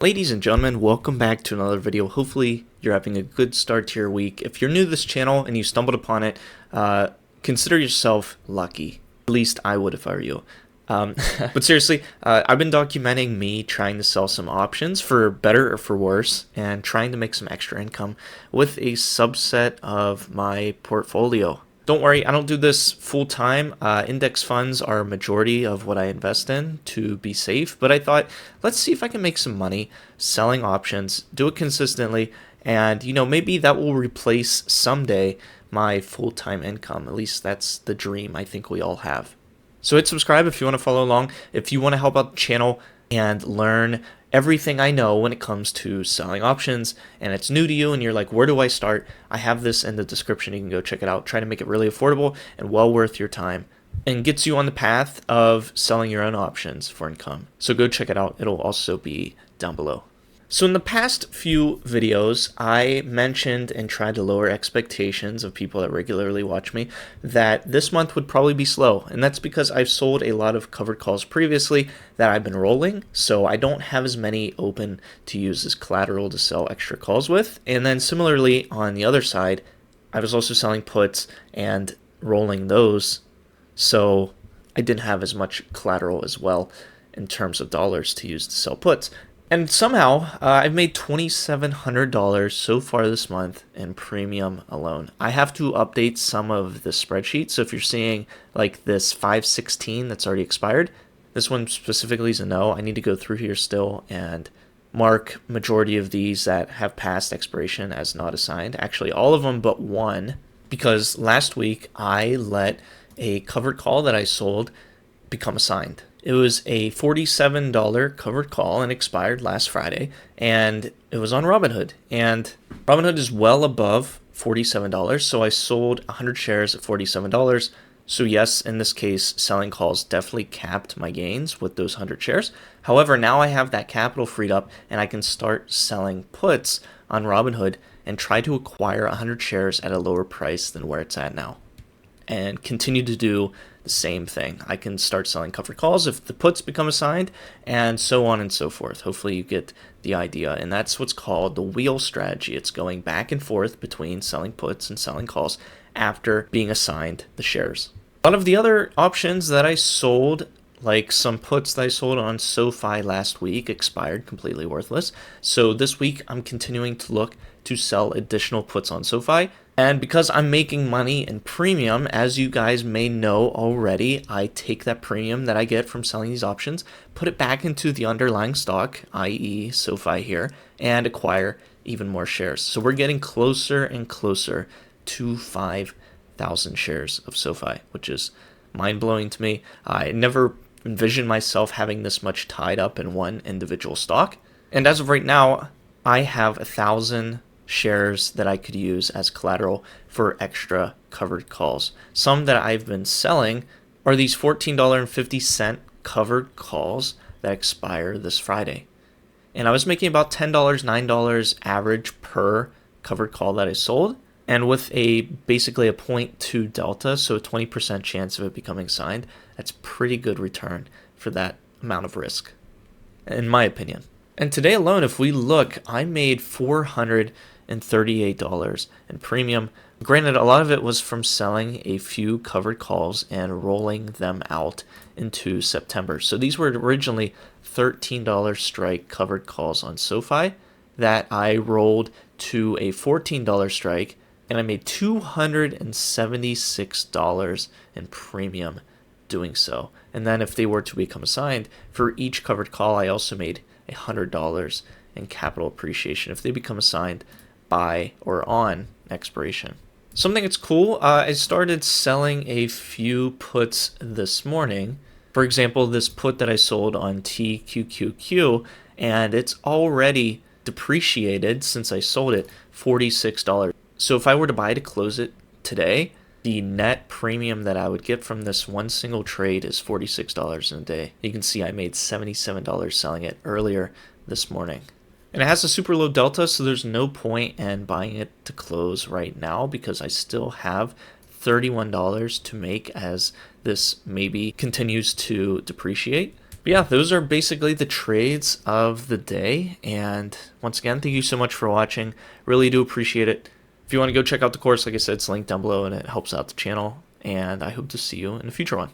Ladies and gentlemen, welcome back to another video. Hopefully you're having a good start to your week. If you're new to this channel and you stumbled upon it, consider yourself lucky. At least I would if I were you. But seriously, I've been documenting me trying to sell some options for better or for worse and trying to make some extra income with a subset of my portfolio. Don't worry, I don't do this full time. Index funds are a majority of what I invest in to be safe, but I thought, let's see if I can make some money selling options, do it consistently, and maybe that will replace someday my full-time income. At least that's the dream I think we all have. So hit subscribe if you want to follow along. If you want to help out the channel and learn everything I know when it comes to selling options and it's new to you and you're like, where do I start? I have this in the description. You can go check it out. Try to make it really affordable and well worth your time and gets you on the path of selling your own options for income. So go check it out. It'll also be down below. So in the past few videos, I mentioned and tried to lower expectations of people that regularly watch me that this month would probably be slow. And that's because I've sold a lot of covered calls previously that I've been rolling. So I don't have as many open to use as collateral to sell extra calls with. And then similarly on the other side, I was also selling puts and rolling those. So I didn't have as much collateral as well in terms of dollars to use to sell puts. And somehow, I've made $2,700 so far this month in premium alone. I have to update some of the spreadsheets. So if you're seeing like this 516 that's already expired, this one specifically is a no. I need to go through here still and mark majority of these that have passed expiration as not assigned. Actually, all of them but one, because last week I let a covered call that I sold become assigned. It was a $47 covered call and expired last Friday, and it was on Robinhood. And Robinhood is well above $47, so I sold 100 shares at $47. So yes, in this case, selling calls definitely capped my gains with those 100 shares. However, now I have that capital freed up, and I can start selling puts on Robinhood and try to acquire 100 shares at a lower price than where it's at now, and continue to do the same thing. I can start selling covered calls if the puts become assigned, and so on and so forth. Hopefully you get the idea, and that's what's called the wheel strategy. It's going back and forth between selling puts and selling calls after being assigned the shares. A lot of the other options that I sold, like some puts that I sold on SoFi last week, expired, completely worthless. So this week I'm continuing to look to sell additional puts on SoFi. And because I'm making money in premium, as you guys may know already, I take that premium that I get from selling these options, put it back into the underlying stock, i.e. SoFi here, and acquire even more shares. So we're getting closer and closer to 5,000 shares of SoFi, which is mind-blowing to me. I never envisioned myself having this much tied up in one individual stock. And as of right now, I have 1,000 shares that I could use as collateral for extra covered calls. Some that I've been selling are these $14.50 covered calls that expire this Friday. And I was making about $10, $9 average per covered call that I sold. And with basically a 0.2 delta, so a 20% chance of it becoming signed, that's pretty good return for that amount of risk, in my opinion. And today alone, if we look, I made $438 in premium. Granted, a lot of it was from selling a few covered calls and rolling them out into September. So these were originally $13 strike covered calls on SoFi that I rolled to a $14 strike, and I made $276 in premium doing so. And then if they were to become assigned, for each covered call, I also made $100 in capital appreciation if they become assigned by or on expiration. Something that's cool, I started selling a few puts this morning. For example, this put that I sold on TQQQ, and it's already depreciated since I sold it, $46. So if I were to buy to close it today, the net premium that I would get from this one single trade is $46 in a day. You can see I made $77 selling it earlier this morning. And it has a super low delta, so there's no point in buying it to close right now because I still have $31 to make as this maybe continues to depreciate. But yeah, those are basically the trades of the day. And once again, thank you so much for watching. Really do appreciate it. If you want to go check out the course, like I said, it's linked down below and it helps out the channel. And I hope to see you in a future one.